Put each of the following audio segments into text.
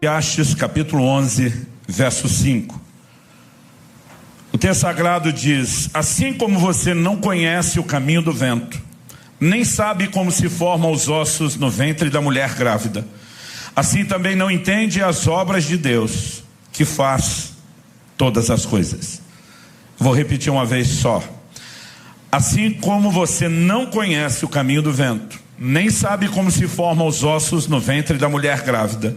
Eclesiastes capítulo 11, verso 5. O texto sagrado diz: assim como você não conhece o caminho do vento, nem sabe como se formam os ossos no ventre da mulher grávida, assim também não entende as obras de Deus, que faz todas as coisas. Vou repetir uma vez só. Assim como você não conhece o caminho do vento, nem sabe como se formam os ossos no ventre da mulher grávida,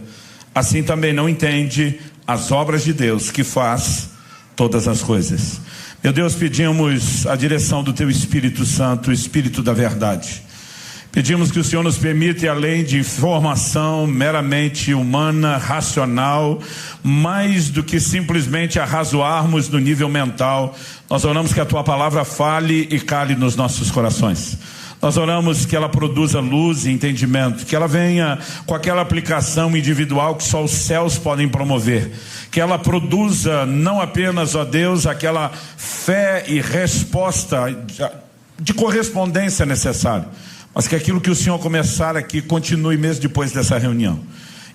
assim também não entende as obras de Deus, que faz todas as coisas. Meu Deus, pedimos a direção do Teu Espírito Santo, o Espírito da verdade. Pedimos que o Senhor nos permita, além de informação meramente humana, racional, mais do que simplesmente arrazoarmos no nível mental, nós oramos que a Tua palavra fale e cale nos nossos corações. Nós oramos que ela produza luz e entendimento, que ela venha com aquela aplicação individual que só os céus podem promover, que ela produza não apenas, ó Deus, aquela fé e resposta de correspondência necessária, mas que aquilo que o Senhor começar aqui continue mesmo depois dessa reunião.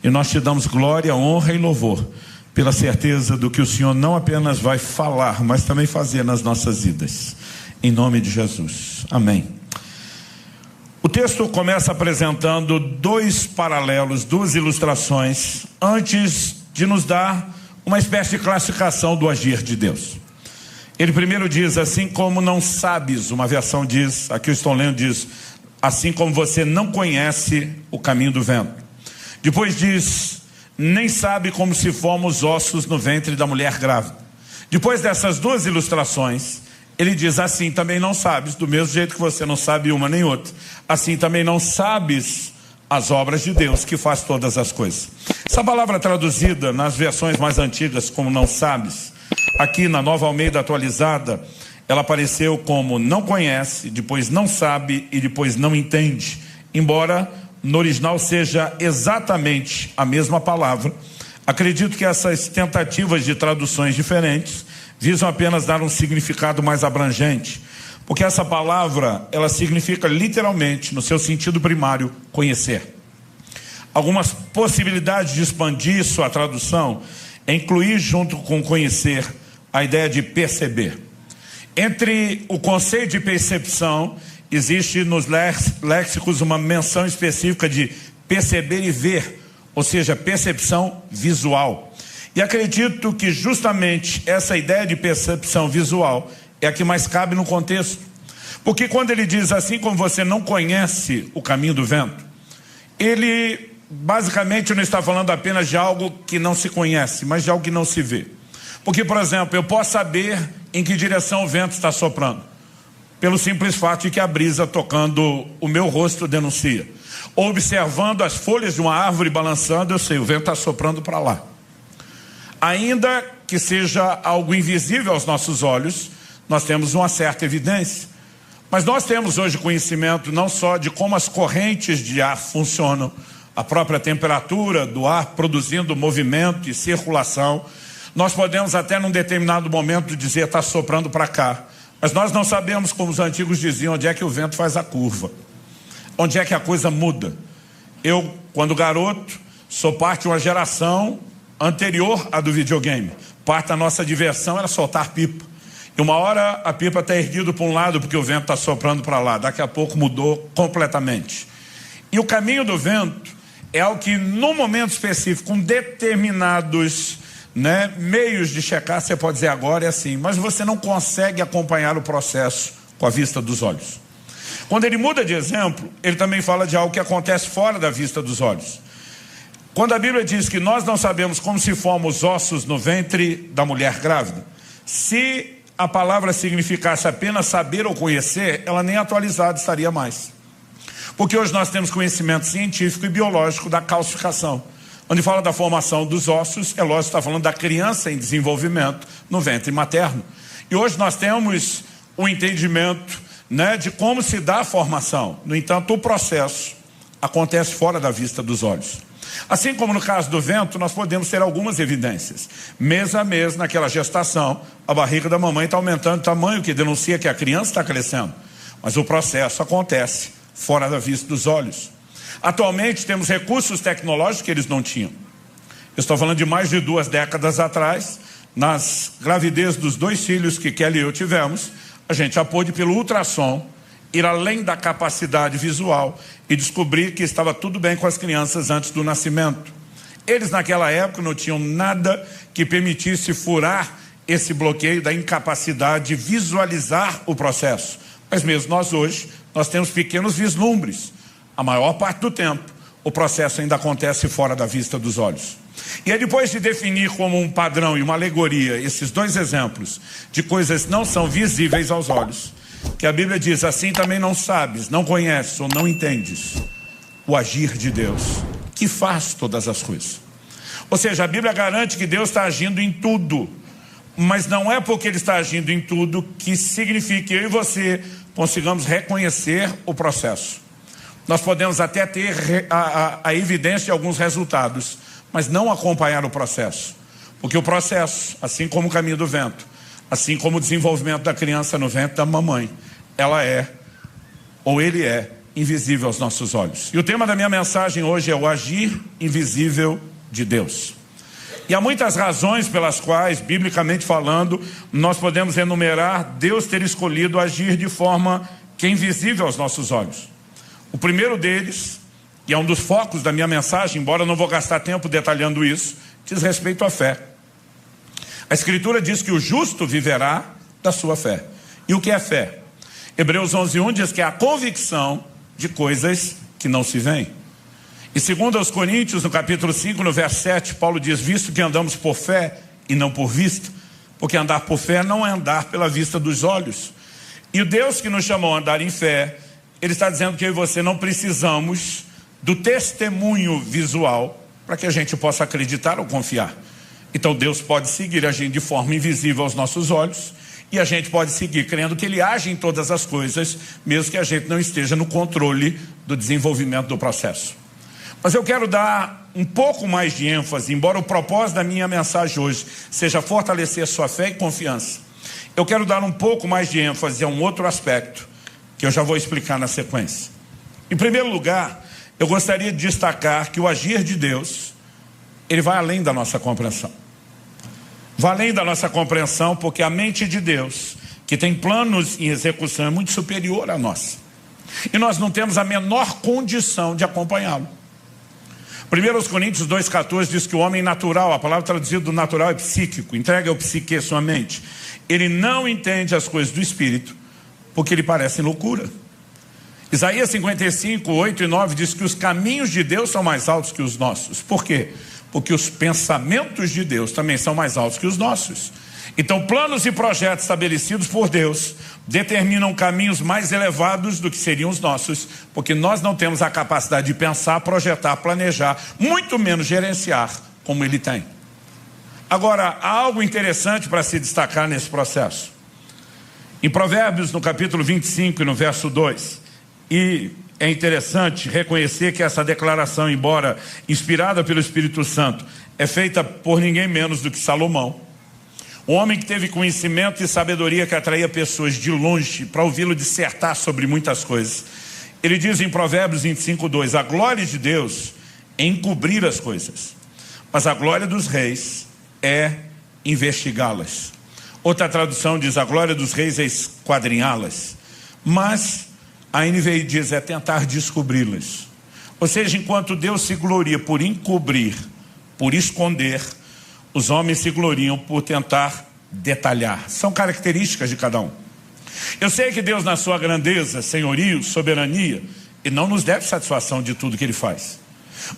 E nós te damos glória, honra e louvor pela certeza do que o Senhor não apenas vai falar, mas também fazer nas nossas vidas, em nome de Jesus, amém. O texto começa apresentando dois paralelos, duas ilustrações, antes de nos dar uma espécie de classificação do agir de Deus. Ele primeiro diz: assim como não sabes, uma versão diz, aqui eu estou lendo, diz: assim como você não conhece o caminho do vento. Depois diz: nem sabe como se formam os ossos no ventre da mulher grávida. Depois dessas duas ilustrações, ele diz: assim também não sabes, do mesmo jeito que você não sabe uma nem outra, assim também não sabes as obras de Deus, que faz todas as coisas. Essa palavra traduzida nas versões mais antigas como não sabes, aqui na Nova Almeida atualizada, ela apareceu como não conhece, depois não sabe e depois não entende, embora no original seja exatamente a mesma palavra. Acredito que essas tentativas de traduções diferentes visam apenas dar um significado mais abrangente, porque essa palavra, ela significa literalmente, no seu sentido primário, conhecer. Algumas possibilidades de expandir sua tradução é incluir junto com conhecer a ideia de perceber. Entre o conceito de percepção, existe nos léxicos uma menção específica de perceber e ver, ou seja, percepção visual. E acredito que justamente essa ideia de percepção visual é a que mais cabe no contexto. Porque quando ele diz assim como você não conhece o caminho do vento, ele basicamente não está falando apenas de algo que não se conhece, mas de algo que não se vê. Porque, por exemplo, eu posso saber em que direção o vento está soprando, pelo simples fato de que a brisa tocando o meu rosto denuncia. Ou observando as folhas de uma árvore balançando, eu sei, o vento está soprando para lá. Ainda que seja algo invisível aos nossos olhos, nós temos uma certa evidência. Mas nós temos hoje conhecimento não só de como as correntes de ar funcionam, a própria temperatura do ar produzindo movimento e circulação. Nós podemos até num determinado momento dizer está soprando para cá, mas nós não sabemos, como os antigos diziam, onde é que o vento faz a curva, onde é que a coisa muda. Eu, quando garoto, sou parte de uma geração anterior à do videogame. Parte da nossa diversão era soltar pipa. E uma hora a pipa está erguida para um lado porque o vento está soprando para lá. Daqui a pouco mudou completamente. E o caminho do vento é algo que, num momento específico, com determinados meios de checar, você pode dizer agora é assim, mas você não consegue acompanhar o processo com a vista dos olhos. Quando ele muda de exemplo, ele também fala de algo que acontece fora da vista dos olhos. Quando a Bíblia diz que nós não sabemos como se formam os ossos no ventre da mulher grávida, se a palavra significasse apenas saber ou conhecer, ela nem atualizada estaria mais. Porque hoje nós temos conhecimento científico e biológico da calcificação, onde fala da formação dos ossos, é lógico, está falando da criança em desenvolvimento no ventre materno. E hoje nós temos o entendimento de como se dá a formação. No entanto, o processo acontece fora da vista dos olhos. Assim como no caso do vento, nós podemos ter algumas evidências. Mês a mês, naquela gestação, a barriga da mamãe está aumentando de tamanho, que denuncia que a criança está crescendo. Mas o processo acontece fora da vista dos olhos. Atualmente temos recursos tecnológicos que eles não tinham. Eu estou falando de mais de 2 décadas atrás, nas gravidez dos 2 filhos que Kelly e eu tivemos, a gente já pôde, pelo ultrassom, ir além da capacidade visual e descobrir que estava tudo bem com as crianças antes do nascimento. Eles naquela época não tinham nada que permitisse furar esse bloqueio da incapacidade de visualizar o processo. Mas mesmo nós hoje, nós temos pequenos vislumbres. A maior parte do tempo, o processo ainda acontece fora da vista dos olhos. E aí, depois de definir como um padrão e uma alegoria esses 2 exemplos de coisas que não são visíveis aos olhos, que a Bíblia diz, assim também não sabes, não conheces ou não entendes o agir de Deus, que faz todas as coisas. Ou seja, a Bíblia garante que Deus está agindo em tudo, mas não é porque Ele está agindo em tudo que significa que eu e você consigamos reconhecer o processo. Nós podemos até ter a evidência de alguns resultados, mas não acompanhar o processo. Porque o processo, assim como o caminho do vento, assim como o desenvolvimento da criança no ventre da mamãe, ela é, ou ele é, invisível aos nossos olhos. E o tema da minha mensagem hoje é o agir invisível de Deus. E há muitas razões pelas quais, biblicamente falando, nós podemos enumerar Deus ter escolhido agir de forma que é invisível aos nossos olhos. O primeiro deles, e é um dos focos da minha mensagem, embora eu não vou gastar tempo detalhando isso, diz respeito à fé. A Escritura diz que o justo viverá da sua fé. E o que é fé? Hebreus 11:1 diz que é a convicção de coisas que não se veem. E segundo aos Coríntios, no capítulo 5, no verso 7, Paulo diz, visto que andamos por fé e não por vista, porque andar por fé não é andar pela vista dos olhos. E o Deus que nos chamou a andar em fé, Ele está dizendo que eu e você não precisamos do testemunho visual para que a gente possa acreditar ou confiar. Então Deus pode seguir agindo de forma invisível aos nossos olhos e a gente pode seguir crendo que Ele age em todas as coisas, mesmo que a gente não esteja no controle do desenvolvimento do processo. Mas eu quero dar um pouco mais de ênfase, embora o propósito da minha mensagem hoje seja fortalecer sua fé e confiança. Eu quero dar um pouco mais de ênfase a um outro aspecto, que eu já vou explicar na sequência. Em primeiro lugar, eu gostaria de destacar que o agir de Deus, ele vai além da nossa compreensão. Vai além da nossa compreensão, porque a mente de Deus, que tem planos em execução, é muito superior à nossa. E nós não temos a menor condição de acompanhá-lo. 1 Coríntios 2,14 diz que o homem natural, a palavra traduzida do natural é psíquico, entrega ao psique sua mente. Ele não entende as coisas do Espírito, porque lhe parecem loucura. Isaías 55, 8 e 9 diz que os caminhos de Deus são mais altos que os nossos. Por quê? Porque os pensamentos de Deus também são mais altos que os nossos. Então, planos e projetos estabelecidos por Deus determinam caminhos mais elevados do que seriam os nossos, porque nós não temos a capacidade de pensar, projetar, planejar, muito menos gerenciar como Ele tem. Agora, há algo interessante para se destacar nesse processo. Em Provérbios, no capítulo 25 e no verso 2, e é interessante reconhecer que essa declaração, embora inspirada pelo Espírito Santo, é feita por ninguém menos do que Salomão. Um homem que teve conhecimento e sabedoria que atraía pessoas de longe para ouvi-lo dissertar sobre muitas coisas. Ele diz em Provérbios 25:2, a glória de Deus é encobrir as coisas, mas a glória dos reis é investigá-las. Outra tradução diz, a glória dos reis é esquadrinhá-las, mas a NVI diz, é tentar descobri-las. Ou seja, enquanto Deus se gloria por encobrir, por esconder, os homens se gloriam por tentar detalhar. São características de cada um. Eu sei que Deus, na sua grandeza, senhorio, soberania, Ele não nos deve satisfação de tudo que Ele faz.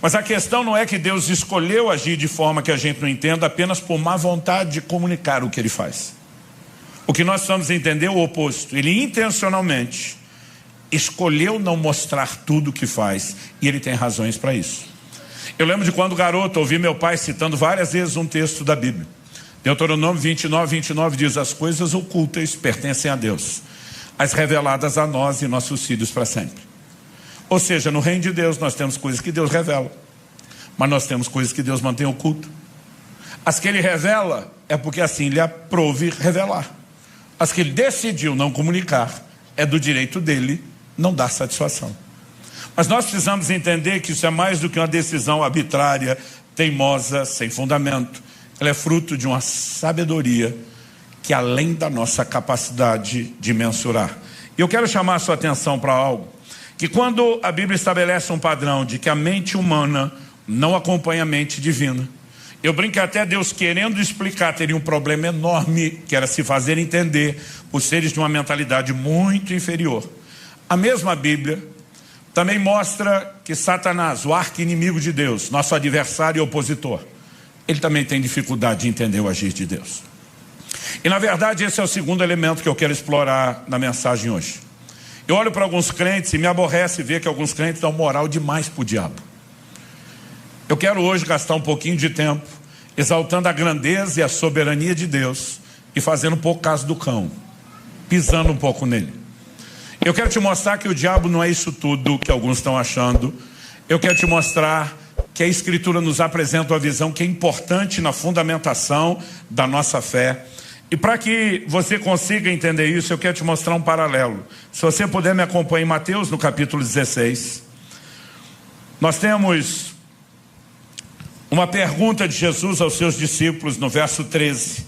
Mas a questão não é que Deus escolheu agir de forma que a gente não entenda apenas por má vontade de comunicar o que Ele faz. O que nós precisamos entender é o oposto. Ele intencionalmente escolheu não mostrar tudo o que faz, e Ele tem razões para isso. Eu lembro de quando garoto ouvi meu pai citando várias vezes um texto da Bíblia. Deuteronômio 29 diz, as coisas ocultas pertencem a Deus, as reveladas a nós e nossos filhos para sempre. Ou seja, no reino de Deus nós temos coisas que Deus revela, mas nós temos coisas que Deus mantém oculto. As que Ele revela é porque assim Ele aprove revelar. As que Ele decidiu não comunicar é do direito dEle não dar satisfação. Mas nós precisamos entender que isso é mais do que uma decisão arbitrária teimosa, sem fundamento. Ela é fruto de uma sabedoria que é além da nossa capacidade de mensurar. E eu quero chamar a sua atenção para algo, que quando a Bíblia estabelece um padrão de que a mente humana não acompanha a mente divina, eu brinco até Deus querendo explicar, teria um problema enorme, que era se fazer entender por seres de uma mentalidade muito inferior. A mesma Bíblia também mostra que Satanás, o arqui-inimigo de Deus, nosso adversário e opositor, ele também tem dificuldade de entender o agir de Deus. E na verdade esse é o segundo elemento que eu quero explorar na mensagem hoje. Eu olho para alguns crentes e me aborrece ver que alguns crentes dão moral demais para o diabo. Eu quero hoje gastar um pouquinho de tempo exaltando a grandeza e a soberania de Deus e fazendo um pouco caso do cão, pisando um pouco nele. Eu quero te mostrar que o diabo não é isso tudo que alguns estão achando. Eu quero te mostrar que a Escritura nos apresenta uma visão que é importante na fundamentação da nossa fé. E para que você consiga entender isso, eu quero te mostrar um paralelo. Se você puder me acompanhar em Mateus, no capítulo 16. Nós temos uma pergunta de Jesus aos seus discípulos no verso 13.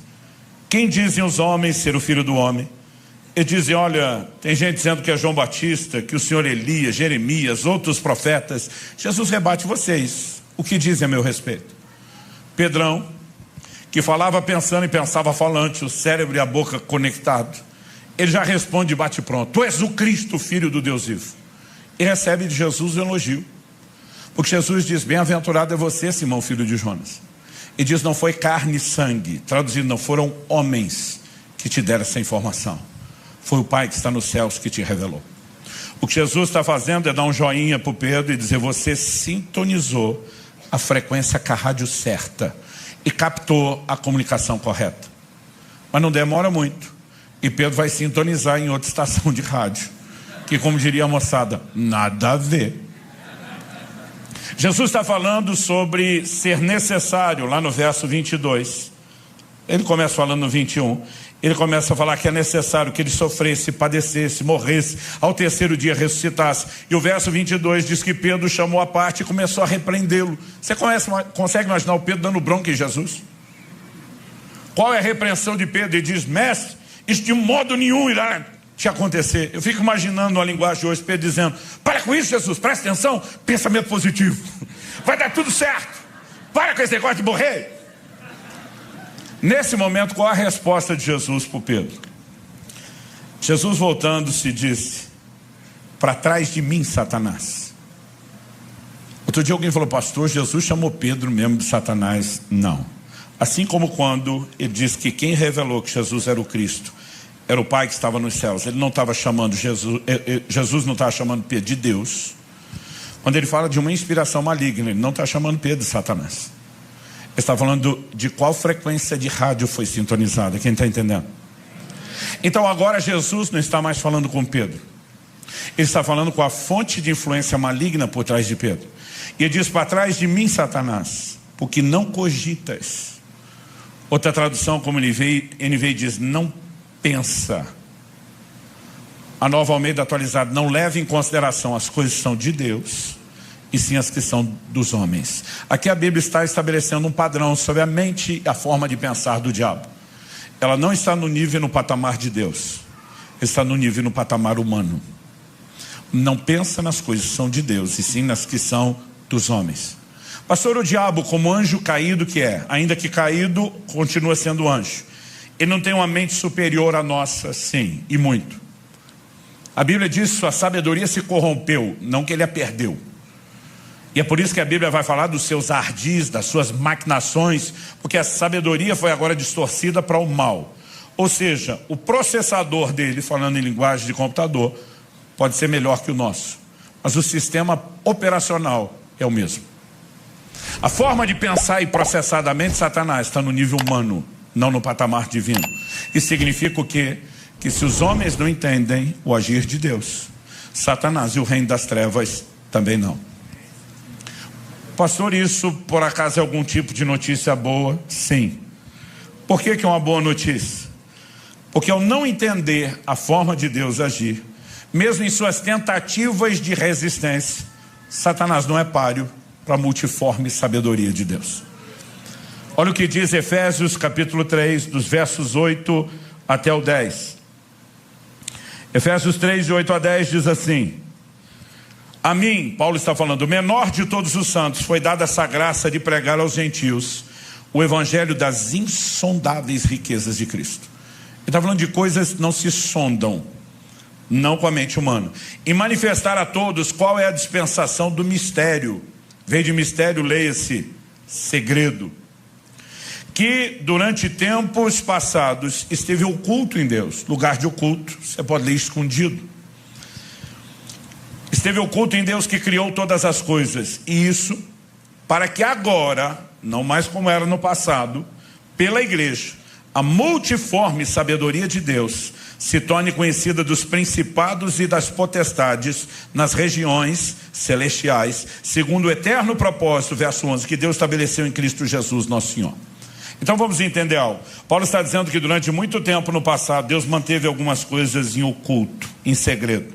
Quem dizem os homens ser o Filho do Homem? Eles dizem, olha, tem gente dizendo que é João Batista, que o senhor Elias, Jeremias, outros profetas. Jesus rebate vocês. O que dizem a meu respeito? Pedrão, que falava pensando e pensava falante, o cérebro e a boca conectados, ele já responde bate pronto. Tu és o Cristo, Filho do Deus vivo. E recebe de Jesus o elogio. Porque Jesus diz, bem-aventurado é você, Simão, filho de Jonas. E diz, não foi carne e sangue, traduzido, não foram homens que te deram essa informação. Foi o Pai que está nos céus que te revelou. O que Jesus está fazendo é dar um joinha para o Pedro e dizer, você sintonizou a frequência com a rádio certa e captou a comunicação correta. Mas não demora muito. E Pedro vai sintonizar em outra estação de rádio, que, como diria a moçada, nada a ver. Jesus está falando sobre ser necessário, lá no verso 22. Ele começa falando no 21. Ele começa a falar que é necessário que ele sofresse, padecesse, morresse, ao terceiro dia ressuscitasse. E o verso 22 diz que Pedro chamou à parte e começou a repreendê-lo. Você consegue imaginar o Pedro dando bronca em Jesus? Qual é a repreensão de Pedro? Ele diz, mestre, isso de modo nenhum irá te acontecer. Eu fico imaginando a linguagem de hoje, Pedro dizendo, para com isso, Jesus, presta atenção, pensamento positivo, vai dar tudo certo, para com esse negócio de morrer. Nesse momento, qual a resposta de Jesus para o Pedro? Jesus voltando-se disse, para trás de mim, Satanás. Outro dia alguém falou, pastor, Jesus chamou Pedro mesmo de Satanás. Não. Assim como quando ele disse que quem revelou que Jesus era o Cristo era o Pai que estava nos céus. Ele não estava chamando Jesus não estava chamando Pedro de Deus. Quando ele fala de uma inspiração maligna, ele não está chamando Pedro de Satanás. Ele está falando de qual frequência de rádio foi sintonizada. Quem está entendendo? Então agora Jesus não está mais falando com Pedro. Ele está falando com a fonte de influência maligna por trás de Pedro. E ele diz, para trás de mim, Satanás, porque não cogitas. Outra tradução, como NVI diz, não pensa. A Nova Almeida atualizada, não leva em consideração as coisas que são de Deus, e sim as que são dos homens. Aqui a Bíblia está estabelecendo um padrão sobre a mente e a forma de pensar do diabo. Ela não está no nível e no patamar de Deus. Está no nível e no patamar humano. Não pensa nas coisas que são de Deus, e sim nas que são dos homens. Pastor, o diabo, como anjo caído que é, ainda que caído, continua sendo anjo. Ele não tem uma mente superior à nossa, sim, e muito. A Bíblia diz que sua sabedoria se corrompeu, não que ele a perdeu. E é por isso que a Bíblia vai falar dos seus ardis, das suas maquinações, porque a sabedoria foi agora distorcida para o mal. Ou seja, o processador dele, falando em linguagem de computador, pode ser melhor que o nosso. Mas o sistema operacional é o mesmo. A forma de pensar e processar da mente de Satanás está no nível humano, não no patamar divino. Isso significa o quê? Que se os homens não entendem o agir de Deus, Satanás e o reino das trevas também não. Pastor, isso por acaso é algum tipo de notícia boa? Sim. Por que é uma boa notícia? Porque ao não entender a forma de Deus agir, mesmo em suas tentativas de resistência, Satanás não é páreo para a multiforme sabedoria de Deus. Olha o que diz Efésios capítulo 3, dos versos 8 até o 10. Efésios 3, de 8 a 10 diz assim: a mim, Paulo está falando, o menor de todos os santos, foi dada essa graça de pregar aos gentios o evangelho das insondáveis riquezas de Cristo. Ele está falando de coisas que não se sondam, não com a mente humana. E manifestar a todos qual é a dispensação do mistério. Veio de mistério, leia-se segredo. Que durante tempos passados esteve oculto em Deus. Lugar de oculto, você pode ler escondido. Esteve oculto em Deus que criou todas as coisas. E isso para que agora, não mais como era no passado, pela igreja, a multiforme sabedoria de Deus se torne conhecida dos principados e das potestades nas regiões celestiais, segundo o eterno propósito, verso 11, que Deus estabeleceu em Cristo Jesus, nosso Senhor. Então vamos entender algo. Paulo está dizendo que durante muito tempo no passado, Deus manteve algumas coisas em oculto, em segredo.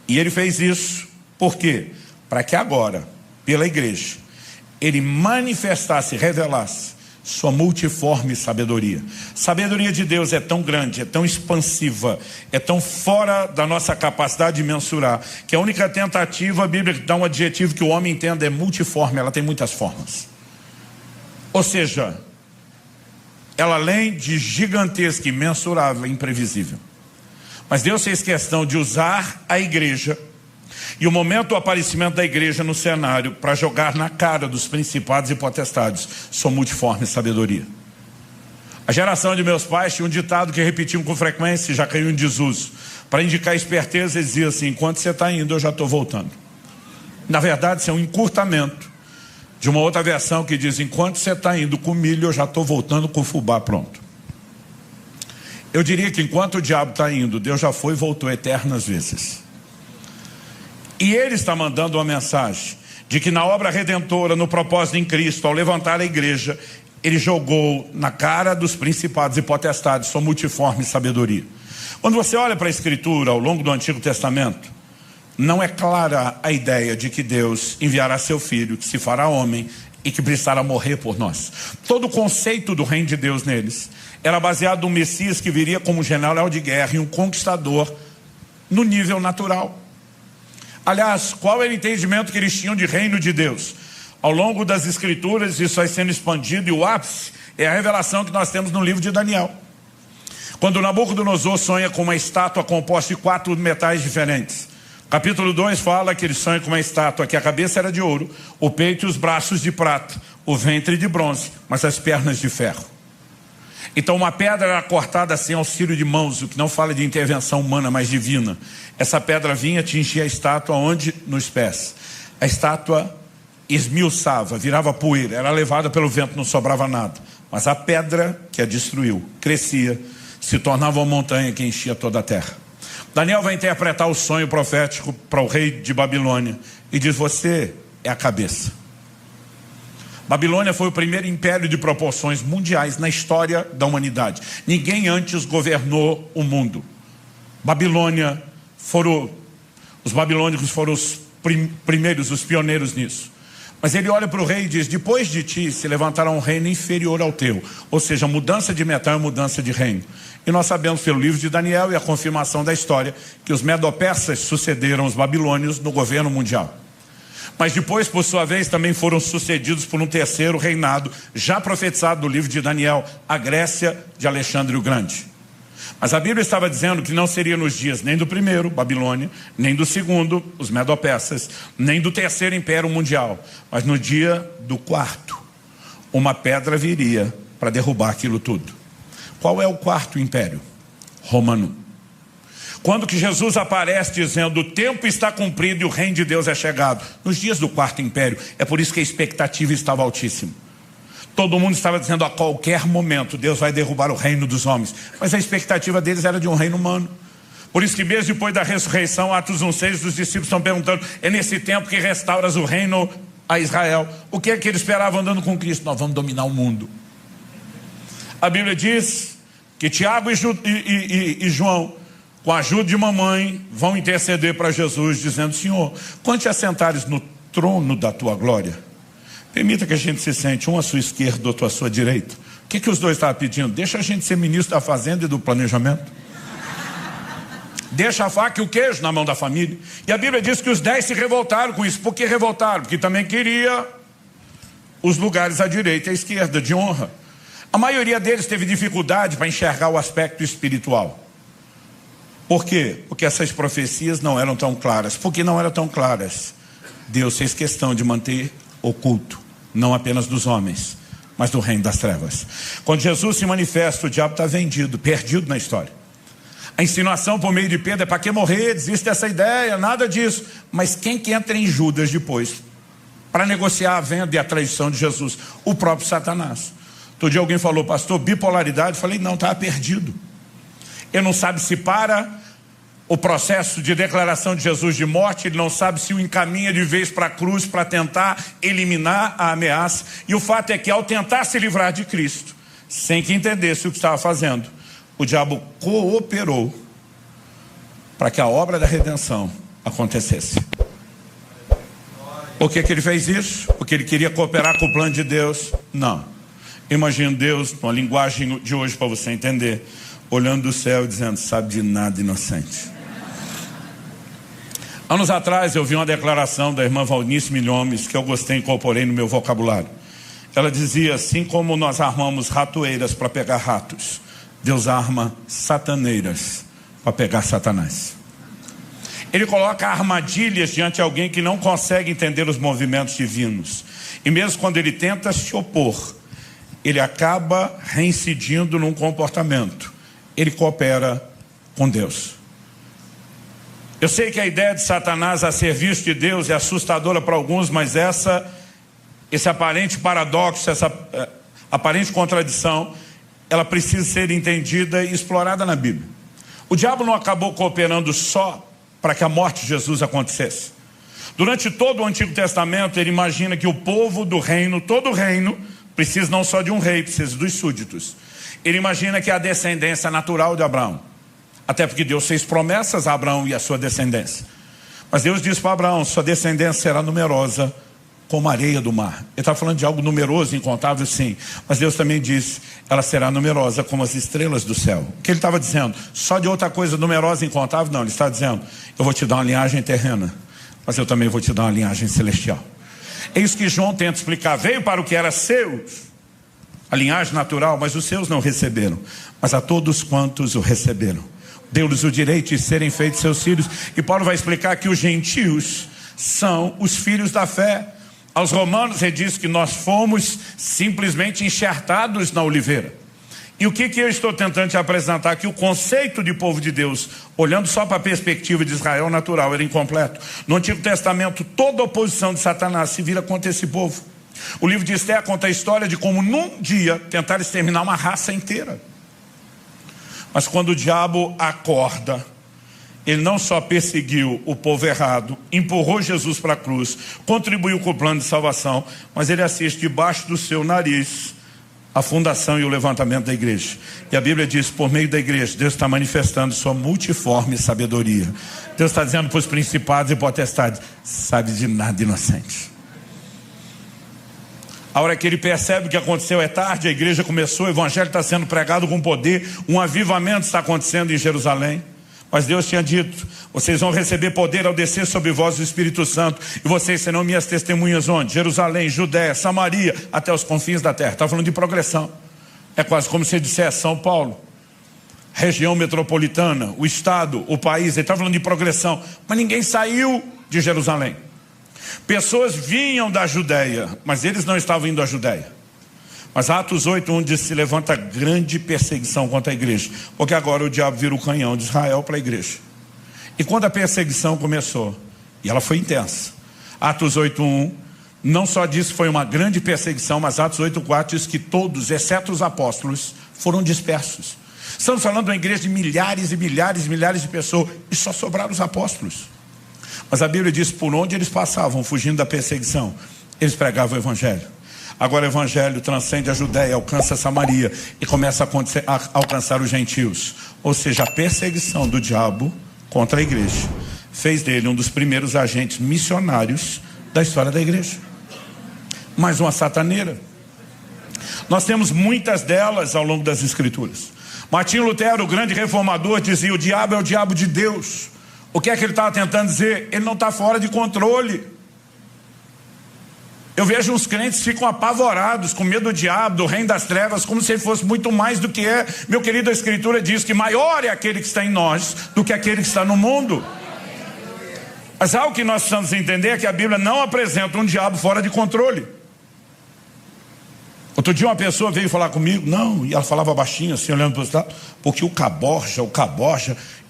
E ele fez isso, por quê? Para que agora, pela igreja, ele manifestasse, revelasse sua multiforme sabedoria. Sabedoria de Deus é tão grande, é tão expansiva, é tão fora da nossa capacidade de mensurar, que a única tentativa bíblica de dar um adjetivo que o homem entenda é multiforme. Ela tem muitas formas. Ou seja, ela além de gigantesca, imensurável, imprevisível. Mas Deus fez questão de usar a igreja e o momento do aparecimento da igreja no cenário para jogar na cara dos principados e potestades sua multiforme sabedoria. A geração de meus pais tinha um ditado que repetiam com frequência e já caiu em desuso. Para indicar esperteza, eles diziam assim: enquanto você está indo, eu já estou voltando. Na verdade, isso é um encurtamento de uma outra versão que diz: enquanto você está indo com milho, eu já estou voltando com o fubá pronto. Eu diria que enquanto o diabo está indo, Deus já foi e voltou eternas vezes. E ele está mandando uma mensagem de que na obra redentora, no propósito em Cristo, ao levantar a igreja, ele jogou na cara dos principados e potestades sua multiforme sabedoria. Quando você olha para a Escritura ao longo do Antigo Testamento, não é clara a ideia de que Deus enviará seu Filho, que se fará homem e que precisará morrer por nós. Todo o conceito do reino de Deus neles era baseado no Messias que viria como um general de guerra e um conquistador no nível natural. Aliás, qual era o entendimento que eles tinham de reino de Deus? Ao longo das Escrituras, isso vai sendo expandido, e o ápice é a revelação que nós temos no livro de Daniel. Quando Nabucodonosor sonha com uma estátua composta de 4 metais diferentes. Capítulo 2 fala que ele sonha com uma estátua que a cabeça era de ouro, o peito e os braços de prata, o ventre de bronze, mas as pernas de ferro. Então uma pedra era cortada sem auxílio de mãos, o que não fala de intervenção humana, mas divina. Essa pedra vinha atingir a estátua onde? Nos pés. A estátua esmiuçava, virava poeira, era levada pelo vento, não sobrava nada. Mas a pedra que a destruiu, crescia, se tornava uma montanha que enchia toda a terra. Daniel vai interpretar o sonho profético para o rei de Babilônia e diz: você é a cabeça. Babilônia foi o primeiro império de proporções mundiais na história da humanidade. Ninguém antes governou o mundo. Os babilônicos foram os primeiros, os pioneiros nisso. Mas ele olha para o rei e diz: depois de ti se levantará um reino inferior ao teu. Ou seja, mudança de metal é mudança de reino. E nós sabemos pelo livro de Daniel e a confirmação da história que os medo-persas sucederam os babilônios no governo mundial. Mas depois, por sua vez, também foram sucedidos por um terceiro reinado, já profetizado no livro de Daniel, a Grécia de Alexandre o Grande. Mas a Bíblia estava dizendo que não seria nos dias nem do primeiro, Babilônia, nem do segundo, os medo-persas, nem do terceiro império mundial, mas no dia do quarto, uma pedra viria para derrubar aquilo tudo. Qual é o quarto império? Romano. Quando que Jesus aparece dizendo: o tempo está cumprido e o reino de Deus é chegado? Nos dias do quarto império. É por isso que a expectativa estava altíssima. Todo mundo estava dizendo: a qualquer momento Deus vai derrubar o reino dos homens. Mas a expectativa deles era de um reino humano. Por isso que mesmo depois da ressurreição, Atos 1:6, os discípulos estão perguntando: é nesse tempo que restauras o reino a Israel? O que é que eles esperavam andando com Cristo? Nós vamos dominar o mundo. A Bíblia diz que Tiago e João, com a ajuda de mamãe, vão interceder para Jesus, dizendo: Senhor, quando te assentares trono da tua glória. Permita que a gente se sente um à sua esquerda, outro à sua direita. O que os dois estavam pedindo? Deixa a gente ser ministro da fazenda e do planejamento. Deixa a faca e o queijo na mão da família. E a Bíblia diz que os 10 se revoltaram com isso. Por que revoltaram? Porque também queria os lugares à direita e à esquerda de honra. A maioria deles teve dificuldade para enxergar o aspecto espiritual. Por quê? Porque essas profecias não eram tão claras. Por que não eram tão claras? Deus fez questão de manter oculto, não apenas dos homens, mas do reino das trevas. Quando Jesus se manifesta, o diabo está vendido, perdido na história. A insinuação por meio de Pedro é para que morrer, desiste dessa ideia, nada disso. Mas quem que entra em Judas depois para negociar a venda e a traição de Jesus? O próprio Satanás. Todo dia alguém falou, pastor, bipolaridade. Eu falei, não, estava perdido. Ele não sabe se para o processo de declaração de Jesus de morte, ele não sabe se o encaminha de vez para a cruz para tentar eliminar a ameaça. E o fato é que ao tentar se livrar de Cristo, sem que entendesse o que estava fazendo, o diabo cooperou para que a obra da redenção acontecesse. Por que ele fez isso? Porque ele queria cooperar com o plano de Deus? Não. Imagina Deus, uma linguagem de hoje para você entender, olhando do céu e dizendo, sabe de nada, inocente. Anos atrás eu vi uma declaração da irmã Valnice Milhomes que eu gostei e incorporei no meu vocabulário. Ela dizia, assim como nós armamos ratoeiras para pegar ratos, Deus arma sataneiras para pegar Satanás. Ele coloca armadilhas diante de alguém que não consegue entender os movimentos divinos. E mesmo quando ele tenta se opor, ele acaba reincidindo num comportamento. Ele coopera com Deus. Eu sei que a ideia de Satanás a serviço de Deus é assustadora para alguns, mas esse aparente paradoxo, essa aparente contradição, ela precisa ser entendida e explorada na Bíblia. O diabo não acabou cooperando só para que a morte de Jesus acontecesse. Durante todo o Antigo Testamento, ele imagina que o povo do reino, todo o reino, precisa não só de um rei, precisa dos súditos. Ele imagina que a descendência natural de Abraão. Até porque Deus fez promessas a Abraão e a sua descendência. Mas Deus disse para Abraão, sua descendência será numerosa como a areia do mar. Ele está falando de algo numeroso, incontável, sim. Mas Deus também disse, ela será numerosa como as estrelas do céu. O que ele estava dizendo? Só de outra coisa numerosa e incontável? Não, ele está dizendo, eu vou te dar uma linhagem terrena, mas eu também vou te dar uma linhagem celestial. É isso que João tenta explicar. Veio para o que era seu, a linhagem natural, mas os seus não receberam. Mas a todos quantos o receberam, deu-lhes o direito de serem feitos seus filhos. E Paulo vai explicar que os gentios são os filhos da fé. Aos romanos ele diz que nós fomos simplesmente enxertados na oliveira. E o que eu estou tentando te apresentar aqui? O conceito de povo de Deus, olhando só para a perspectiva de Israel natural, era incompleto. No Antigo Testamento, toda a oposição de Satanás se vira contra esse povo. O livro de Esther conta a história de como num dia tentaram exterminar uma raça inteira. Mas quando o diabo acorda, ele não só perseguiu o povo errado, empurrou Jesus para a cruz, contribuiu com o plano de salvação, mas ele assiste debaixo do seu nariz a fundação e o levantamento da igreja. E a Bíblia diz, por meio da igreja, Deus está manifestando sua multiforme sabedoria. Deus está dizendo para os principados e potestades, sabe de nada, inocente. A hora que ele percebe o que aconteceu é tarde, a igreja começou, o evangelho está sendo pregado com poder, um avivamento está acontecendo em Jerusalém. Mas Deus tinha dito, vocês vão receber poder ao descer sobre vós o Espírito Santo, e vocês serão minhas testemunhas onde? Jerusalém, Judéia, Samaria, até os confins da terra. Está falando de progressão. É quase como se dissesse São Paulo, região metropolitana, o estado, o país. Ele está falando de progressão, mas ninguém saiu de Jerusalém. Pessoas vinham da Judéia, mas eles não estavam indo à Judéia. Mas Atos 8:1 diz, se levanta grande perseguição contra a igreja, porque agora o diabo vira o canhão de Israel para a igreja. E quando a perseguição começou, e ela foi intensa, Atos 8:1 não só diz que foi uma grande perseguição, mas Atos 8:4 diz que todos, exceto os apóstolos, foram dispersos. Estamos falando de uma igreja de milhares e milhares e milhares de pessoas, e só sobraram os apóstolos. Mas a Bíblia diz, por onde eles passavam, fugindo da perseguição, eles pregavam o evangelho. Agora o evangelho transcende a Judéia, alcança a Samaria e começa a alcançar os gentios. Ou seja, a perseguição do diabo contra a igreja fez dele um dos primeiros agentes missionários da história da igreja. Mais uma sataneira. Nós temos muitas delas ao longo das escrituras. Martinho Lutero, o grande reformador, dizia: o diabo é o diabo de Deus. O que é que ele estava tentando dizer? Ele não está fora de controle. Eu vejo uns crentes que ficam apavorados, com medo do diabo, do reino das trevas, como se ele fosse muito mais do que é. Meu querido, a escritura diz que maior é aquele que está em nós do que aquele que está no mundo. Mas algo que nós precisamos entender é que a Bíblia não apresenta um diabo fora de controle. Outro dia uma pessoa veio falar comigo, não, e ela falava baixinho assim, olhando para o lado, porque o caborja,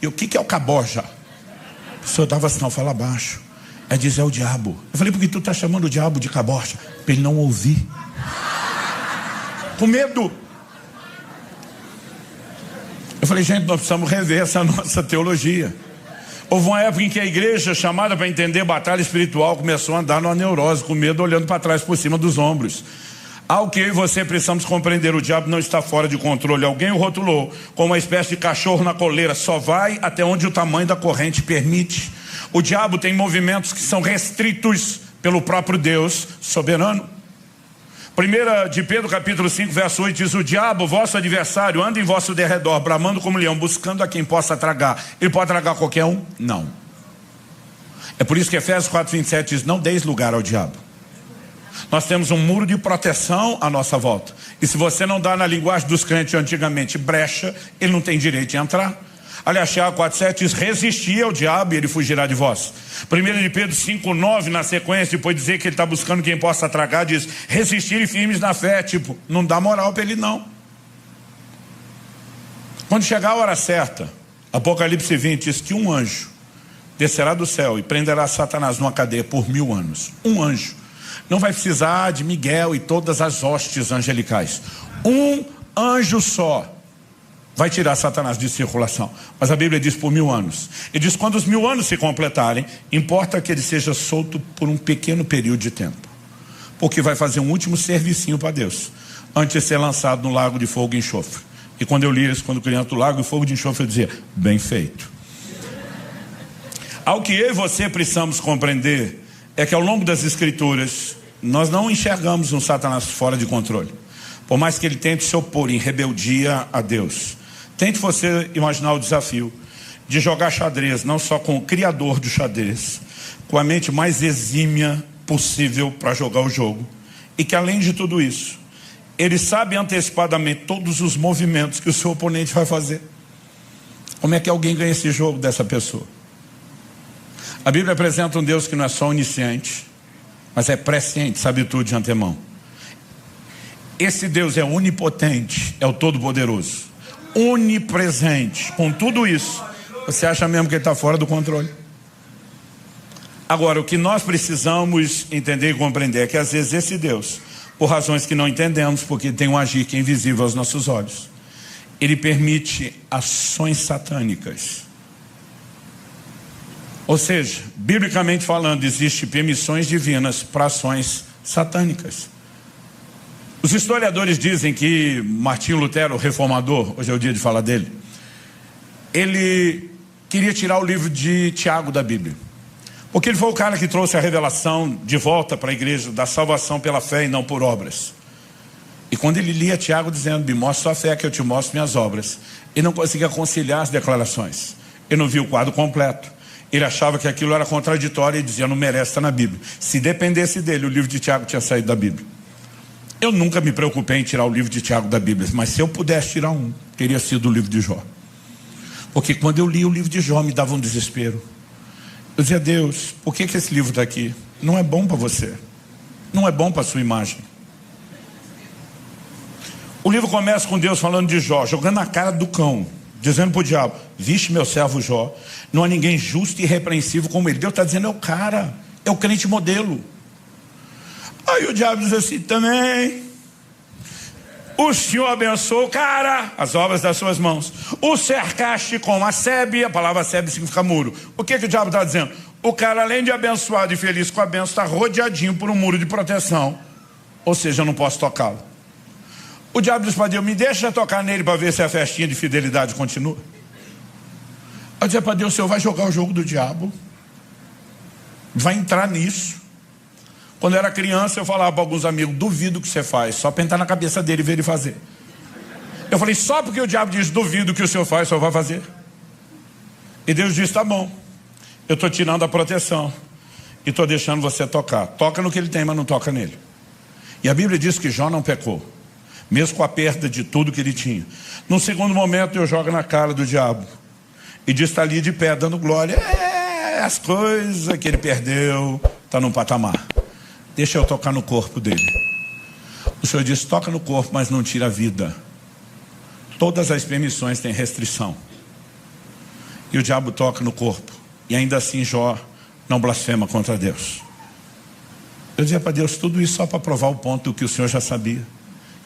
e o que é o caborja? A pessoa dava assim, não, fala baixo. É dizer, é o diabo. Eu falei, por que tu está chamando o diabo de caborja? Para ele não ouvir. Com medo. Eu falei, gente, nós precisamos rever essa nossa teologia. Houve uma época em que a igreja, chamada para entender batalha espiritual, começou a andar numa neurose, com medo, olhando para trás, por cima dos ombros. Ao que eu e você precisamos compreender, o diabo não está fora de controle. Alguém o rotulou como uma espécie de cachorro na coleira, só vai até onde o tamanho da corrente permite. O diabo tem movimentos que são restritos pelo próprio Deus soberano. 1 de Pedro capítulo 5 verso 8 diz: o diabo, vosso adversário, anda em vosso derredor, bramando como leão, buscando a quem possa tragar. Ele pode tragar qualquer um? Não. É por isso que Efésios 4:27 diz: não deis lugar ao diabo. Nós temos um muro de proteção à nossa volta. E se você não dá, na linguagem dos crentes antigamente, brecha, ele não tem direito de entrar. Aliás, Tiago 4:7 diz: resistir ao diabo e ele fugirá de vós. 1 de Pedro 5:9, na sequência, depois de dizer que ele está buscando quem possa tragar, diz: resistirem firmes na fé. Tipo, não dá moral para ele não. Quando chegar a hora certa, Apocalipse 20 diz que um anjo descerá do céu e prenderá Satanás numa cadeia por 1000 anos. Um anjo. Não vai precisar de Miguel e todas as hostes angelicais. Um anjo só vai tirar Satanás de circulação. Mas a Bíblia diz por 1000 anos. E diz: quando os 1000 anos se completarem, importa que ele seja solto por um pequeno período de tempo. Porque vai fazer um último servicinho para Deus, antes de ser lançado no lago de fogo e enxofre. E quando eu li isso, quando criança, do lago de fogo e de enxofre, eu dizia: bem feito. Ao que eu e você precisamos compreender é que ao longo das escrituras nós não enxergamos um Satanás fora de controle. Por mais que ele tente se opor em rebeldia a Deus. Tente você imaginar o desafio de jogar xadrez, não só com o criador do xadrez, com a mente mais exímia possível para jogar o jogo. E que além de tudo isso, ele sabe antecipadamente todos os movimentos que o seu oponente vai fazer. Como é que alguém ganha esse jogo dessa pessoa? A Bíblia apresenta um Deus que não é só onisciente, mas é presciente, sabe tudo de antemão. Esse Deus é onipotente, é o Todo-Poderoso, onipresente. Com tudo isso, você acha mesmo que ele está fora do controle? Agora, o que nós precisamos entender e compreender é que às vezes esse Deus, por razões que não entendemos, porque tem um agir que é invisível aos nossos olhos, ele permite ações satânicas. Ou seja, biblicamente falando, existem permissões divinas para ações satânicas. Os historiadores dizem que Martinho Lutero, o reformador, hoje é o dia de falar dele, ele queria tirar o livro de Tiago da Bíblia. Porque ele foi o cara que trouxe a revelação de volta para a igreja da salvação pela fé e não por obras. E quando ele lia Tiago dizendo: me mostra sua fé que eu te mostro minhas obras, ele não conseguia conciliar as declarações. Ele não viu o quadro completo. Ele achava que aquilo era contraditório e dizia: não merece estar na Bíblia. Se dependesse dele, o livro de Tiago tinha saído da Bíblia. Eu nunca me preocupei em tirar o livro de Tiago da Bíblia, mas se eu pudesse tirar um, teria sido o livro de Jó. Porque quando eu li o livro de Jó, me dava um desespero. Eu dizia: Deus, por que esse livro está aqui? Não é bom para você, não é bom para a sua imagem. O livro começa com Deus falando de Jó, jogando na cara do cão, dizendo para o diabo: viste meu servo Jó, não há ninguém justo e irrepreensível como ele. Deus está dizendo: é o cara, é o crente modelo. Aí o diabo diz assim também: o Senhor abençoou o cara, as obras das suas mãos, o cercaste com a sebe. A palavra sebe significa muro. O que o diabo está dizendo? O cara, além de abençoado e feliz com a bênção, está rodeadinho por um muro de proteção. Ou seja, eu não posso tocá-lo. O diabo diz para Deus: me deixa tocar nele para ver se a festinha de fidelidade continua. Eu dizia para Deus: o Senhor vai jogar o jogo do diabo, vai entrar nisso. Quando eu era criança, eu falava para alguns amigos, duvido que você faz, só para entrar na cabeça dele e ver ele fazer. Eu falei, só porque o diabo diz, duvido que o senhor faz, o senhor vai fazer. E Deus disse, tá bom, eu estou tirando a proteção e estou deixando você tocar. Toca no que ele tem, mas não toca nele. E a Bíblia diz que Jó não pecou, mesmo com a perda de tudo que ele tinha. Num segundo momento, eu jogo na cara do diabo e diz, está ali de pé, dando glória. As coisas que ele perdeu, está num patamar. Deixa eu tocar no corpo dele. O Senhor diz, toca no corpo, mas não tira a vida. Todas as permissões têm restrição. E o diabo toca no corpo. E ainda assim Jó não blasfema contra Deus. Eu dizia para Deus, tudo isso só para provar o ponto que o Senhor já sabia.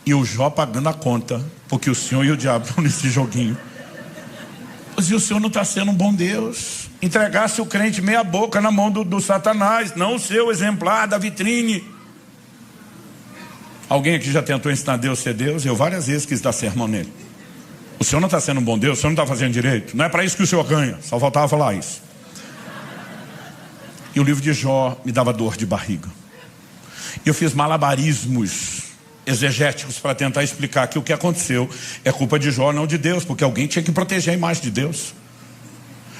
E o Jó pagando a conta, porque o Senhor e o diabo estão nesse joguinho. Mas e o Senhor não está sendo um bom Deus? Entregasse o crente meia boca na mão do Satanás, não o seu exemplar da vitrine. Alguém aqui já tentou ensinar Deus a ser Deus? Eu várias vezes quis dar sermão nele. O Senhor não está sendo um bom Deus, o Senhor não está fazendo direito. Não é para isso que o Senhor ganha, só faltava falar isso. E o livro de Jó me dava dor de barriga. E eu fiz malabarismos exegéticos para tentar explicar que o que aconteceu é culpa de Jó, não de Deus, porque alguém tinha que proteger a imagem de Deus.